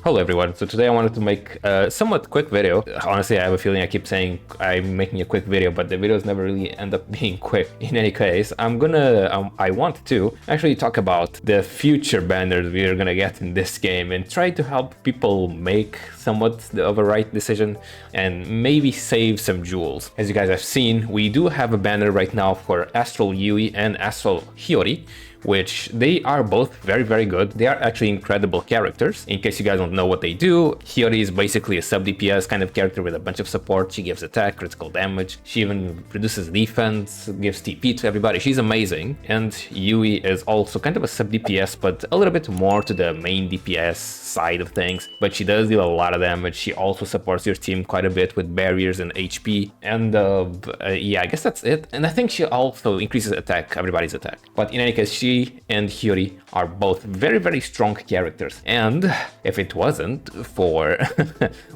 Hello everyone, so today I wanted to make a somewhat quick video. Honestly, I have a feeling I keep saying I'm making a quick video, but the videos never really end up being quick. In any case, I want to actually talk about the future banners we are gonna get in this game and try to help people make somewhat of a right decision and maybe save some jewels. As you guys have seen, we do have a banner right now for Astral Yui and Astral Hiyori, which they are both very good. They are actually incredible characters. In case you guys don't know what they do, Hiyori is basically a sub DPS kind of character with a bunch of support. She gives attack, critical damage. She even produces defense, gives TP to everybody. She's amazing. And Yui is also kind of a sub DPS, but a little bit more to the main DPS side of things. But she does deal a lot of damage. She also supports your team quite a bit with barriers and HP. And yeah, I guess that's it. And I think she also increases attack, everybody's attack. But in any case, she and Hiyori are both very strong characters, and if it wasn't for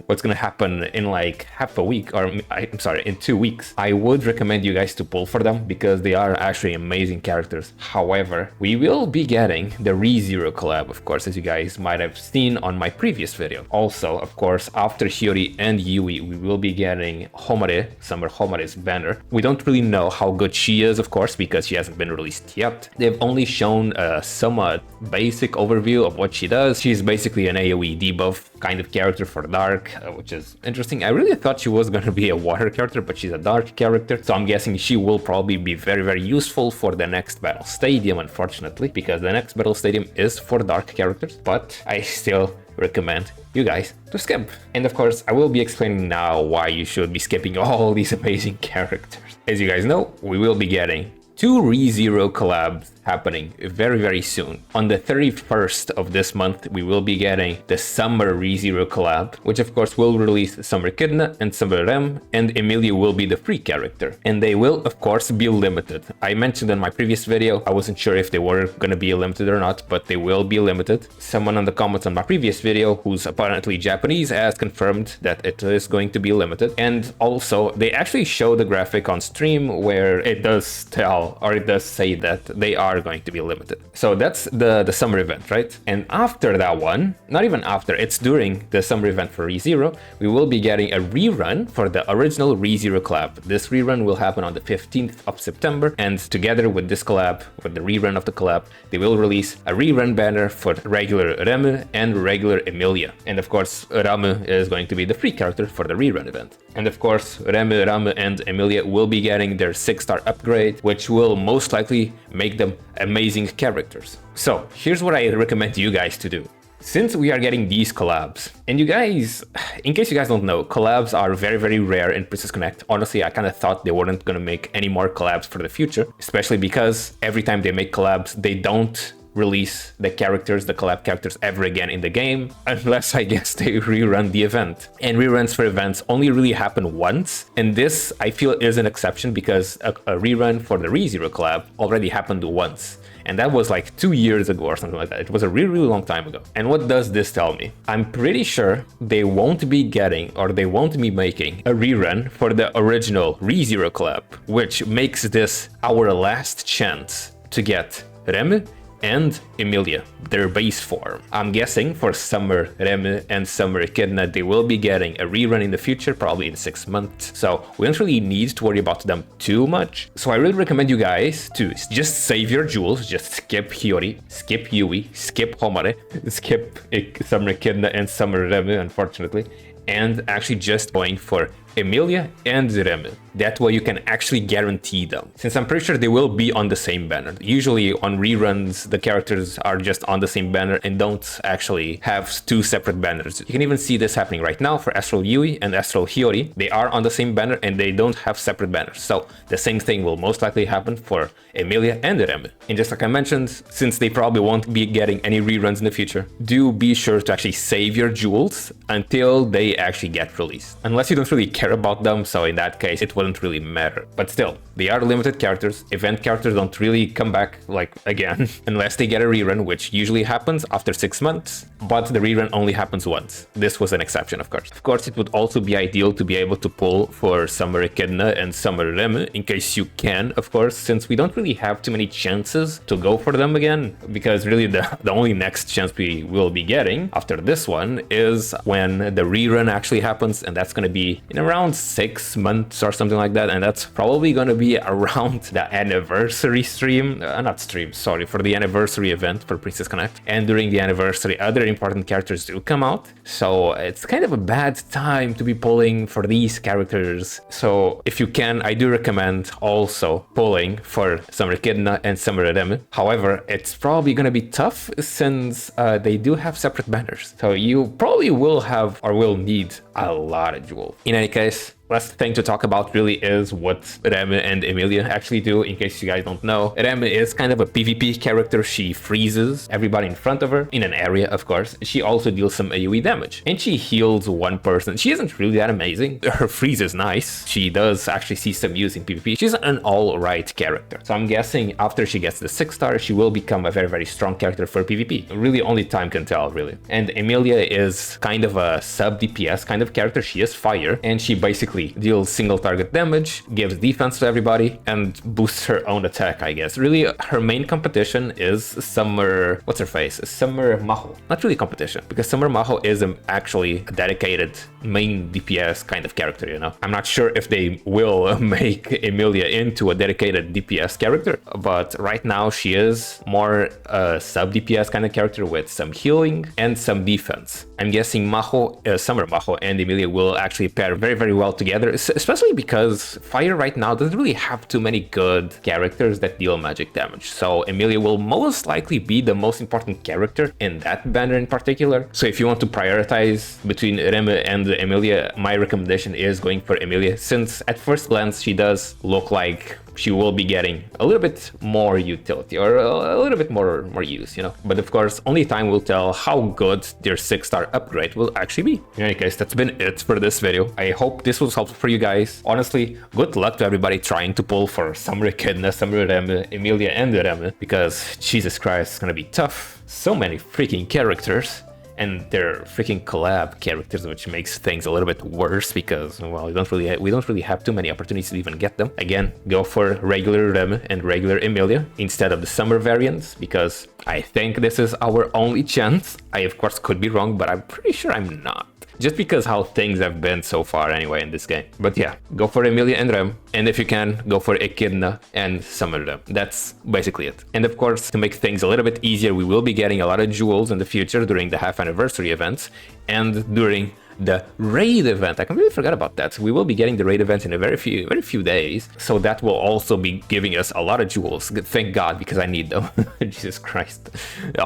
what's gonna happen in like half a week, or I'm sorry, in 2 weeks, I would recommend you guys to pull for them because they are actually amazing characters. However, we will be getting the ReZero collab, of course, as you guys might have seen on my previous video. Also, of course, after Hiyori and Yui, we will be getting Homare, Summer Homare's banner. We don't really know how good she is, of course, because she hasn't been released yet. They've only shown a somewhat basic overview of what she does. She's basically an AoE debuff kind of character for Dark, which is interesting. I really thought she was going to be a water character, but she's a Dark character, so I'm guessing she will probably be very useful for the next battle stadium, unfortunately, because the next battle stadium is for Dark characters, but I still recommend you guys to skip. And of course, I will be explaining now why you should be skipping all these amazing characters. As you guys know, we will be getting 2 ReZero collabs happening very soon. On the 31st of this month, we will be getting the Summer ReZero collab, which of course will release Summer Echidna and Summer Rem, and Emilia will be the free character. And they will of course be limited. I mentioned in my previous video, I wasn't sure if they were gonna be limited or not, but they will be limited. Someone in the comments on my previous video, who's apparently Japanese, has confirmed that it is going to be limited. And also, they actually show the graphic on stream where it does tell, or it does say that they are going to be limited. So that's the summer event, right? And after that one, not even after, it's during the summer event for ReZero, we will be getting a rerun for the original ReZero collab. This rerun will happen on the 15th of September, and together with this collab, with the rerun of the collab, they will release a rerun banner for regular Rem and regular Emilia. And of course, Rem is going to be the free character for the rerun event. And of course, Rem, and Emilia will be getting their 6-star upgrade, which will most likely make them amazing characters. So here's what I recommend you guys to do. Since we are getting these collabs, and you guys, in case you guys don't know, collabs are very rare in Princess Connect. Honestly, I kind of thought they weren't gonna make any more collabs for the future, especially because every time they make collabs, they don't release the characters, the collab characters, ever again in the game, unless I guess they rerun the event. And reruns for events only really happen once, and this I feel is an exception because a rerun for the ReZero collab already happened once. And that was like 2 years ago or something like that. It was a really long time ago. And what does this tell me? I'm pretty sure they won't be getting, or they won't be making, a rerun for the original ReZero collab, which makes this our last chance to get Rem and Emilia, their base form. I'm guessing for Summer Rem and Summer Echidna, they will be getting a rerun in the future, probably in 6 months. So we don't really need to worry about them too much. So I really recommend you guys to just save your jewels, just skip Hiyori, skip Yui, skip Homare, skip Summer Echidna and Summer Rem, unfortunately, and actually just going for Emilia and Rem. That way you can actually guarantee them, since I'm pretty sure they will be on the same banner. Usually on reruns, the characters are just on the same banner and don't actually have 2 separate banners. You can even see this happening right now for Astral Yui and Astral Hiyori. They are on the same banner and they don't have separate banners. So the same thing will most likely happen for Emilia and Rem. And just like I mentioned, since they probably won't be getting any reruns in the future, do be sure to actually save your jewels until they actually get released. Unless you don't really care about them, so in that case it wouldn't really matter. But still, they are limited characters. Event characters don't really come back like again unless they get a rerun, which usually happens after 6 months. but the rerun only happens once. This was an exception, of course. Of course, it would also be ideal to be able to pull for Summer Echidna and Summer Rem, in case you can, of course, since we don't really have too many chances to go for them again, because really the only next chance we will be getting after this one is when the rerun actually happens, and that's going to be in around 6 months or something like that, and that's probably going to be around the anniversary stream, not stream, sorry, for the anniversary event for Princess Connect. And during the anniversary, other important characters do come out, so it's kind of a bad time to be pulling for these characters. So if you can, I do recommend also pulling for Summer Echidna and Summer Rem. However, it's probably going to be tough since they do have separate banners, so you probably will have or will need a lot of jewels. In any case, last thing to talk about really is what Rem and Emilia actually do. In case you guys don't know, Rem is kind of a PvP character. She freezes everybody in front of her in an area, of course. She also deals some AoE damage, and she heals one person. She isn't really that amazing. Her freeze is nice. She does actually see some use in PvP. She's an alright character. So I'm guessing after she gets the 6 star, she will become a very, very strong character for PvP. Really, only time can tell, really. And Emilia is kind of a sub DPS kind of character. She is fire, and she basically deals single target damage, gives defense to everybody, and boosts her own attack, I guess. Really, her main competition is Summer... what's her face? Summer Maho. Not really competition, because Summer Maho is actually a dedicated main DPS kind of character, you know? I'm not sure if they will make Emilia into a dedicated DPS character, but right now she is more a sub DPS kind of character with some healing and some defense. I'm guessing Summer Maho and Emilia will actually pair very, very well together, especially because Fire right now doesn't really have too many good characters that deal magic damage. So Emilia will most likely be the most important character in that banner in particular. So if you want to prioritize between Rem and Emilia, my recommendation is going for Emilia, since at first glance she does look like she will be getting a little bit more utility or a little bit more use, you know. But of course, only time will tell how good their 6-star upgrade will actually be. In any case, that's been it for this video. I hope this was helpful for you guys. Honestly, good luck to everybody trying to pull for Summer Echidna, Summer Rem, Emilia and Rem, because Jesus Christ, it's gonna be tough. So many freaking characters. And they're freaking collab characters, which makes things a little bit worse because, well, we don't really have too many opportunities to even get them. Again, go for regular Rem and regular Emilia instead of the summer variants, because I think this is our only chance. I, of course, could be wrong, but I'm pretty sure I'm not. Just because how things have been so far anyway in this game. But yeah, go for Emilia and Rem, and if you can, go for Echidna and Summer Rem. That's basically it. And of course, to make things a little bit easier, we will be getting a lot of jewels in the future during the half anniversary events and during the raid event. I completely forgot about that. We will be getting the raid event in a very few days, so that will also be giving us a lot of jewels. Thank God, because I need them. Jesus Christ,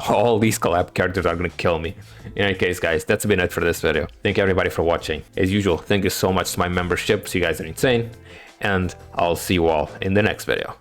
all these collab characters are gonna kill me. In any case, guys, that's been it for this video. Thank you everybody for watching. As usual, thank you so much to my memberships. You guys are insane, and I'll see you all in the next video.